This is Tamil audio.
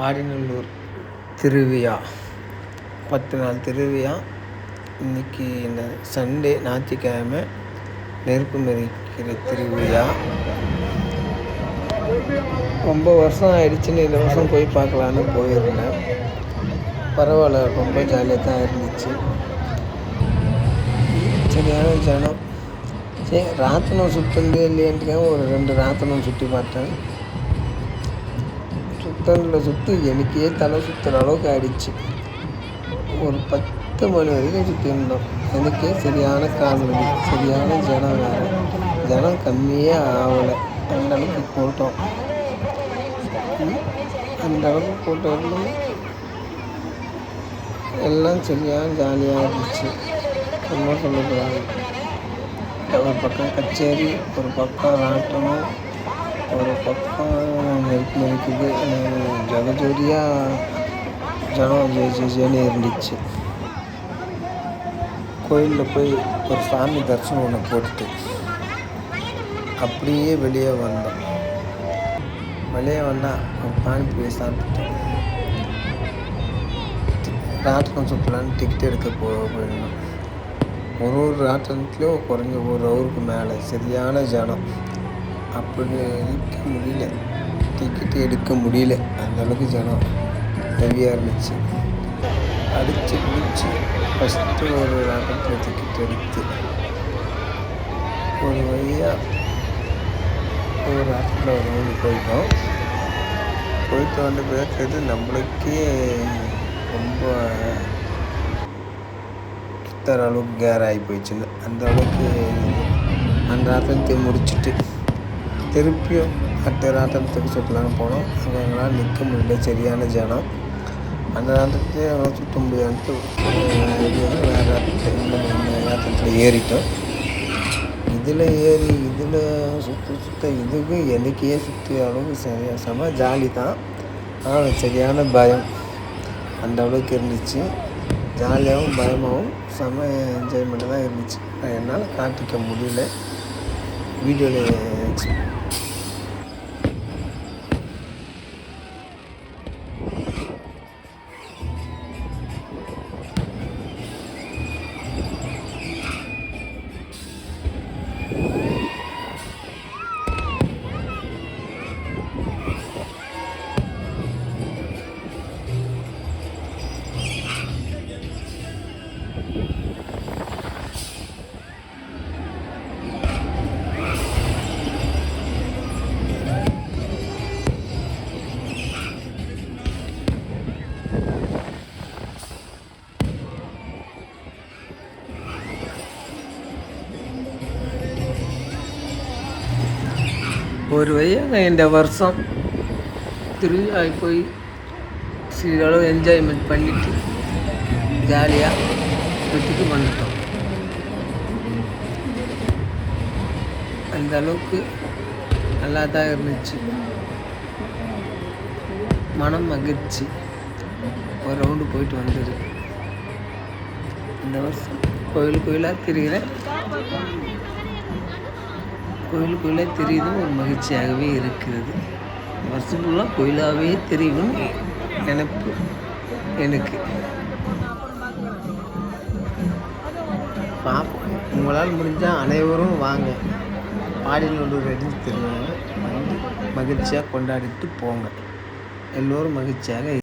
ஆடிநல்லூர் திருவிழா 10 நாள் திருவிழா. இன்றைக்கி இந்த சண்டே ஞாயிற்றுக்கிழமை நெருப்பு மிதிக்கிற திருவிழா. ரொம்ப வருஷம் ஆயிடுச்சுன்னு இந்த வருஷம் போய் பார்க்கலான்னு போயிருந்தேன். பரவாயில்ல, ரொம்ப ஜாலியாக தான் இருந்துச்சு. சரியான ஜனம். சரி, ராத்தனம் சுற்றுந்தே இல்லையன்ட்டுக்காக ஒரு 2 ராத்தனம் சுற்றி பார்த்தேன். சுற்றி எனக்கே தலை சுற்றுற அளவுக்கு ஆயிடுச்சு. ஒரு 10 மணி வரைக்கும் சுற்றி இருந்தோம். எனக்கே சரியான கால் வலி, சரியான ஜனம். வேறு ஜனம் கம்மியே ஆகலை. அந்த அளவுக்கு கூட்டம் இருந்தோம். எல்லாம் சரியான ஜாலியாக இருந்துச்சு. ரொம்ப சொல்லக்கூடாது. ஒரு பக்கம் கச்சேரி, ஒரு பக்கம் ராட்டனம், ஒரு பக்கம் நெருப்பு மிதிக்குது. ஜகஜோதியாக ஜனம் ஜேன்னு இருந்துச்சு. கோயிலில் போய் ஒரு சாமி தரிசனம் ஒன்று போட்டுட்டு அப்படியே வெளியே வந்தால் ஒரு பானிபூரி சாப்பிட்டு ராட்டனம் சுற்றலான்னு டிக்கெட் எடுக்க போயிருந்தோம். ஒரு ராட்டனத்துலேயும் குறைஞ்ச 1 ஹவருக்கு மேலே சரியான ஜனம். அப்படி எடுக்க முடியல, டிக்கெட்டு எடுக்க முடியல. அந்தளவுக்கு ஜனம் ஹெவியாக இருந்துச்சு. அடித்து பிடிச்சி ஃபஸ்ட்டு ஒரு ராட்டனத்தில் டிக்கெட் எடுத்து ஒரு வழியாக ஒரு ராட்டத்தில் ஒரு ரவுண்டு போயிட்டு வந்து பேசுறது நம்மளுக்கே ரொம்ப சுத்தர அளவுக்கு கேர் ஆகி போயிடுச்சுன்னு. அந்த அளவுக்கு அந்த ராட்டனத்தை முடிச்சுட்டு திருப்பியும் அடுத்த ராட்டனத்துக்கு சுற்றலான்னு போனோம். அங்கே எங்களால் நிற்க முடியல, சரியான ஜனம். அந்த ராட்டனத்தையே எங்களால் சுற்ற முடியாதுன்ட்டு வேறு ராட்டனத்தில் ஏறிட்டோம். இதில் சுற்ற இதுக்கு எனக்கே சுற்றிய அளவுக்கு செம ஜாலி தான். ஆனால் சரியான பயம் அந்த அளவுக்கு இருந்துச்சு. ஜாலியாகவும் பயமாகவும் செம என்ஜாய்மெண்ட்டு தான் இருந்துச்சு. என்னால் காட்டிக்க முடியல வீடியோவில். ஒரு வழியாக இந்த வருஷம் திருவிழா போய் சிறிதளவு என்ஜாய்மெண்ட் பண்ணிவிட்டு ஜாலியாக வீட்டுக்கு வந்துட்டோம். அந்த அளவுக்கு நல்லா தான் இருந்துச்சு. மனம் மகிழ்ச்சி. ஒரு ரவுண்டு போயிட்டு வந்தது. இந்த வருஷம் கோயிலாக திரிகிறேன். கோயிலுக்குள்ளே தெரியுதும் ஒரு மகிழ்ச்சியாகவே இருக்கிறது. வருஷம் ஃபுல்லாக கோயிலாகவே தெரியணும்னு நினைப்பு எனக்கு. பார்ப்போம். உங்களால் முடிஞ்சால் அனைவரும் வாங்க. ஆடிநல்லூர் திருவிழா வந்து மகிழ்ச்சியாக கொண்டாடிட்டு போங்க. எல்லோரும் மகிழ்ச்சியாக